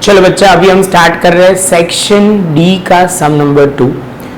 चलो बच्चा, अभी हम स्टार्ट कर रहे हैं सेक्शन डी का सम नंबर 2।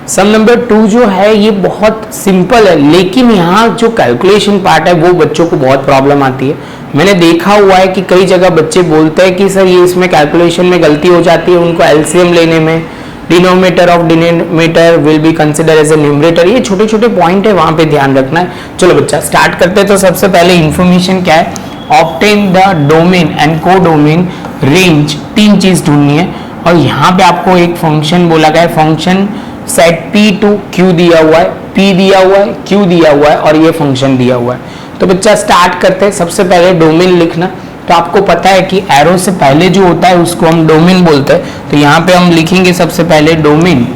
सम नंबर 2 जो है ये बहुत सिंपल है, लेकिन यहाँ जो कैलकुलेशन पार्ट है वो बच्चों को बहुत प्रॉब्लम आती है। मैंने देखा हुआ है कि कई जगह बच्चे बोलते हैं कि सर ये इसमें कैलकुलेशन में गलती हो जाती है, उनको एलसीएम लेने में denominator of denominator will be consider as a numerator. ये छोटे छोटे पॉइंट है, वहां पे ध्यान रखना है। चलो बच्चा स्टार्ट करते हैं। तो सबसे पहले इंफॉर्मेशन क्या है, obtain the domain and codomain range, तीन चीज ढूंढनी है। और यहाँ पे आपको एक फंक्शन बोला गया है, function set P to Q दिया हुआ है, पी दिया हुआ है, क्यू दिया हुआ है और ये फंक्शन दिया हुआ है। तो बच्चा स्टार्ट करते हैं। सबसे पहले डोमेन लिखना। तो आपको पता है कि एरो से पहले जो होता है उसको हम डोमेन बोलते हैं। तो यहाँ पे हम लिखेंगे सबसे पहले डोमेन।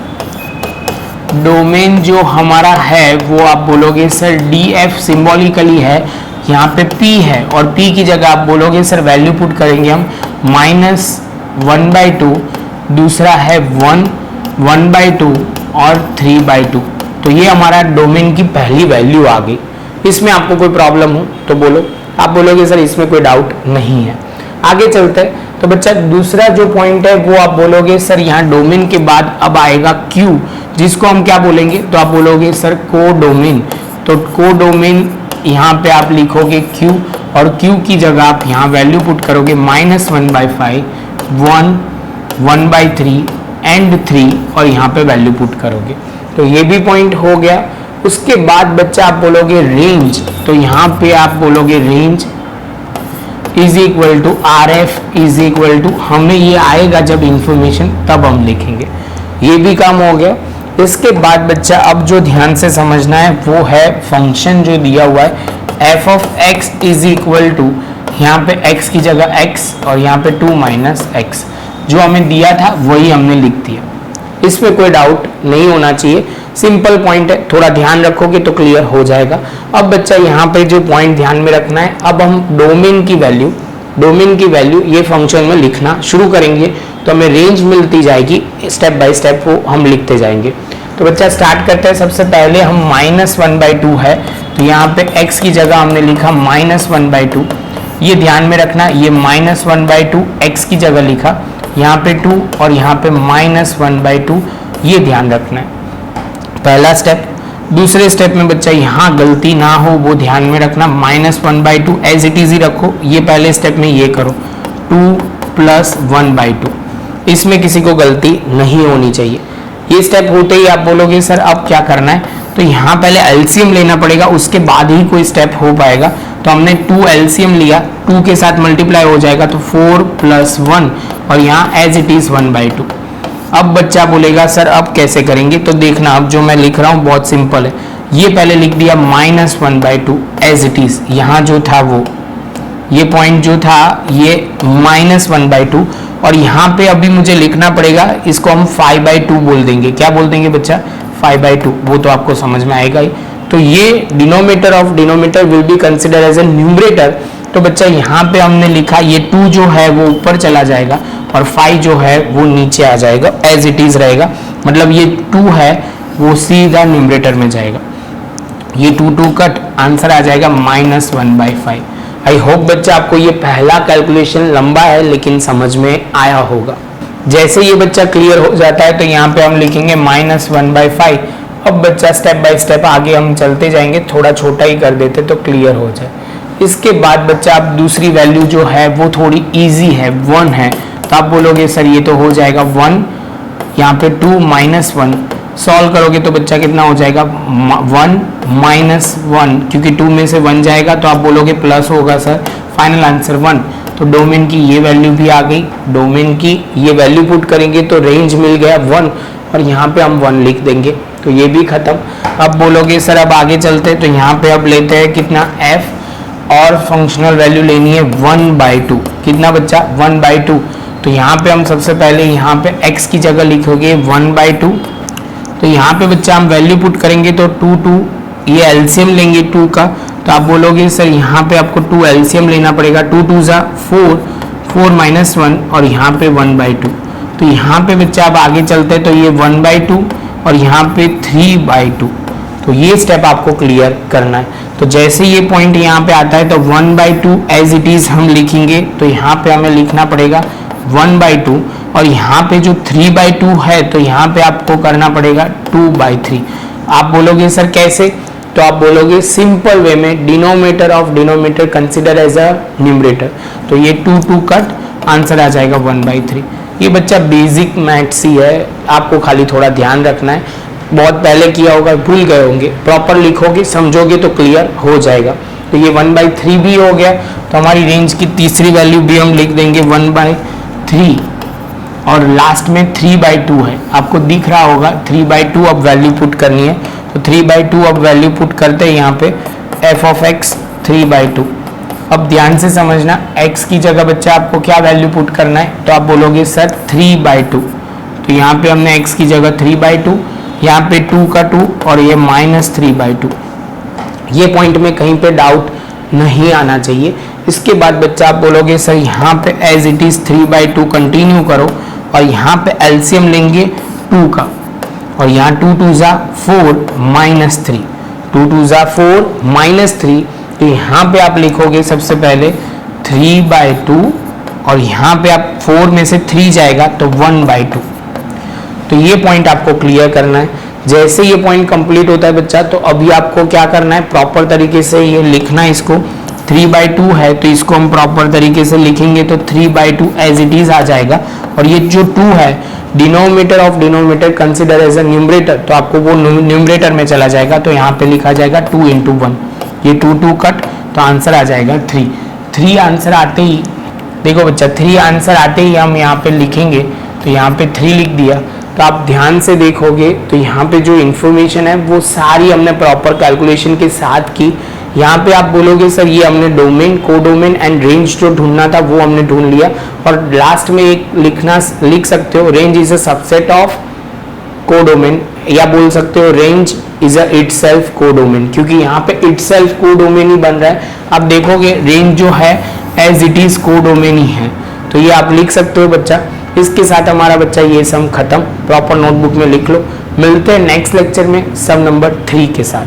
डोमेन जो हमारा है वो आप बोलोगे सर डी एफ सिंबॉलिकली है, यहाँ पे p है और p की जगह आप बोलोगे सर वैल्यू पुट करेंगे हम -1/2, दूसरा है 1/2 और 3/2। तो ये हमारा डोमेन की पहली वैल्यू आ गई। इसमें आपको कोई प्रॉब्लम हो तो बोलो, आप बोलोगे सर इसमें कोई डाउट नहीं है। आगे चलते हैं। तो बच्चा दूसरा जो पॉइंट है वो आप बोलोगे सर यहाँ डोमेन के बाद अब आएगा क्यू, जिसको हम क्या बोलेंगे, तो आप बोलोगे सर कोडोमेन। तो कोडोमेन यहाँ पे आप लिखोगे q और q की जगह आप यहाँ वैल्यू पुट करोगे -1/5, 1/3 एंड 3 और यहाँ पे वैल्यू पुट करोगे। तो ये भी पॉइंट हो गया। उसके बाद बच्चा आप बोलोगे रेंज। तो यहाँ पे आप बोलोगे range is equal to RF is equal to, हमें ये आएगा जब इंफॉर्मेशन तब हम लिखेंगे। ये भी काम हो गया। इसके बाद बच्चा अब जो ध्यान से समझना है वो है फंक्शन जो दिया हुआ है f of x is equal to, यहाँ पे x की जगह x और यहाँ पे 2 - x, जो हमें दिया था वही हमने लिख दिया। इसमें कोई डाउट नहीं होना चाहिए, सिंपल पॉइंट है, थोड़ा ध्यान रखोगे तो क्लियर हो जाएगा। अब बच्चा यहाँ पे जो पॉइंट ध्यान में रखना है, अब हम डोमेन की वैल्यू ये फंक्शन में लिखना शुरू करेंगे तो हमें रेंज मिलती जाएगी, स्टेप बाय स्टेप वो हम लिखते जाएंगे। तो बच्चा स्टार्ट करते हैं। सबसे पहले हम -1/2 है, तो यहाँ पे x की जगह हमने लिखा -1/2। ये ध्यान में रखना, ये -1/2 x की जगह लिखा, यहाँ पे 2 और यहाँ पे -1/2, ये ध्यान रखना है पहला स्टेप। दूसरे स्टेप में बच्चा यहाँ गलती ना हो वो ध्यान में रखना, -1/2 एज इट इज ही रखो। ये पहले स्टेप में ये करो 2 + 1/2, इसमें किसी को गलती नहीं होनी चाहिए। ये स्टेप होते ही आप बोलोगे सर अब क्या करना है, तो यहाँ पहले एलसीएम लेना पड़ेगा, उसके बाद ही कोई स्टेप हो पाएगा। तो हमने 2 एलसीएम लिया, 2 के साथ मल्टीप्लाई हो जाएगा तो 4 + 1 और यहाँ एज इट इज 1/2। अब बच्चा बोलेगा सर अब कैसे करेंगे, तो देखना अब जो मैं लिख रहा हूँ बहुत सिंपल है। ये पहले लिख दिया -1/2 एज इट इज, यहाँ जो था वो ये पॉइंट जो था ये -1/2 और यहाँ पे अभी मुझे लिखना पड़ेगा, इसको हम 5/2 बोल देंगे। क्या बोल देंगे बच्चा, 5/2, वो तो आपको समझ में आएगा ही। तो ये denominator of denominator will be consider as a numerator. तो बच्चा यहाँ पे हमने लिखा ये 2 जो है वो ऊपर चला जाएगा और 5 जो है वो नीचे आ जाएगा, एज इट इज रहेगा। मतलब ये 2 है वो सीधा न्यूमरेटर में जाएगा, ये 2 कट, आंसर आ जाएगा -1/5। आई होप बच्चा आपको ये पहला कैलकुलेशन लंबा है लेकिन समझ में आया होगा। जैसे ये बच्चा क्लियर हो जाता है तो यहाँ पे हम लिखेंगे -1/5। अब बच्चा स्टेप बाय स्टेप आगे हम चलते जाएंगे, थोड़ा छोटा ही कर देते तो क्लियर हो जाए। इसके बाद बच्चा आप दूसरी वैल्यू जो है वो थोड़ी इजी है, 1 है, तो आप बोलोगे सर ये तो हो जाएगा 1, यहाँ पे 2 - 1 सॉल्व करोगे तो बच्चा कितना हो जाएगा 1 - 1, क्योंकि 2 में से 1 जाएगा तो आप बोलोगे प्लस होगा सर, फाइनल आंसर 1। तो डोमेन की ये वैल्यू भी आ गई, डोमेन की ये वैल्यू पुट करेंगे तो रेंज मिल गया 1 और यहाँ पे हम 1 लिख देंगे, तो ये भी खत्म। अब बोलोगे सर अब आगे चलते, तो यहाँ पे अब लेते हैं कितना f और फंक्शनल वैल्यू लेनी है 1/2। कितना बच्चा 1/2। तो यहाँ पे हम सबसे पहले यहाँ पे x की जगह लिखोगे 1/2। तो यहाँ पे बच्चा हम वैल्यू पुट करेंगे तो 2 ये एलसीएम लेंगे 2 का, तो आप बोलोगे सर यहाँ पे आपको 2 एलसीएम लेना पड़ेगा, 2 × 2 = 4, 4 - 1 और यहाँ पे 1/2। तो यहाँ पे बच्चा अब आगे चलते हैं तो ये 1/2 और यहाँ पे 3/2। तो ये स्टेप आपको क्लियर करना है। तो जैसे ये पॉइंट यहाँ पे आता है तो 1/2 एज इट इज हम लिखेंगे, तो यहाँ पे हमें लिखना पड़ेगा 1/2 और यहाँ पे जो 3/2 है तो यहाँ पे आपको करना पड़ेगा 2/3। आप बोलोगे सर कैसे, तो आप बोलोगे सिंपल वे में denominator of denominator consider as a numerator, तो ये 2 कट आंसर आ जाएगा 1/3। ये बच्चा बेसिक मैथ्स ही है, आपको खाली थोड़ा ध्यान रखना है, बहुत पहले किया होगा भूल गए होंगे, प्रॉपर लिखोगे समझोगे तो क्लियर हो जाएगा। तो ये 1/3 भी हो गया, तो हमारी रेंज की तीसरी वैल्यू भी हम लिख देंगे 1/3 और लास्ट में 3/2 है, आपको दिख रहा होगा 3/2 अब वैल्यू पुट करनी है, तो 3/2 अब वैल्यू पुट करते हैं यहाँ पे f of x 3/2। अब ध्यान से समझना, x की जगह बच्चा आपको क्या वैल्यू पुट करना है, तो आप बोलोगे सर 3/2, तो यहाँ पे हमने x की जगह 3/2, यहाँ पे 2 का 2 और ये -3/2। ये पॉइंट में कहीं पे डाउट नहीं आना चाहिए। इसके बाद बच्चा आप बोलोगे सर यहाँ पे एज इट इज 3/2 कंटिन्यू करो और यहाँ पे एलसीएम लेंगे 2 का और यहाँ 2 2 जा 4 -3, 2 2 जा 4 -3, तो यहाँ पे आप लिखोगे सबसे पहले 3/2 और यहाँ पे आप 4 में से 3 जाएगा तो 1/2। तो ये पॉइंट आपको क्लियर करना है। जैसे ये पॉइंट कंप्लीट होता है बच्चा, तो अभी आपको क्या करना है, प्रॉपर तरीके से ये लिखना है। इसको 3/2 है तो इसको हम प्रॉपर तरीके से लिखेंगे तो 3/2 एज इट इज आ जाएगा और ये जो 2 है denominator of denominator consider as a numerator, तो आपको वो न्यूमरेटर में चला जाएगा, तो यहाँ पे लिखा जाएगा 2 × 1, ये 2 कट, तो आंसर आ जाएगा 3 आंसर आते ही देखो बच्चा 3 आंसर आते ही हम यहाँ पे लिखेंगे, तो यहाँ पे 3 लिख दिया। तो आप ध्यान से देखोगे तो यहाँ पे जो इन्फॉर्मेशन है वो सारी हमने प्रॉपर कैलकुलेशन के साथ की। यहाँ पे आप बोलोगे सर ये हमने डोमेन, कोडोमेन एंड रेंज जो ढूंढना था वो हमने ढूंढ लिया, और लास्ट में एक लिख सकते हो range is a subset of codomain, या बोल सकते हो range is a itself codomain, क्योंकि यहाँ पे इटसेल्फ कोडोमेन ही बन रहा है। आप देखोगे रेंज जो है एज इट इज कोडोमेन ही है, तो ये आप लिख सकते हो बच्चा। इसके साथ हमारा बच्चा ये सम खत्म, प्रॉपर नोटबुक में लिख लो। मिलते हैं नेक्स्ट लेक्चर में सम नंबर 3 के साथ।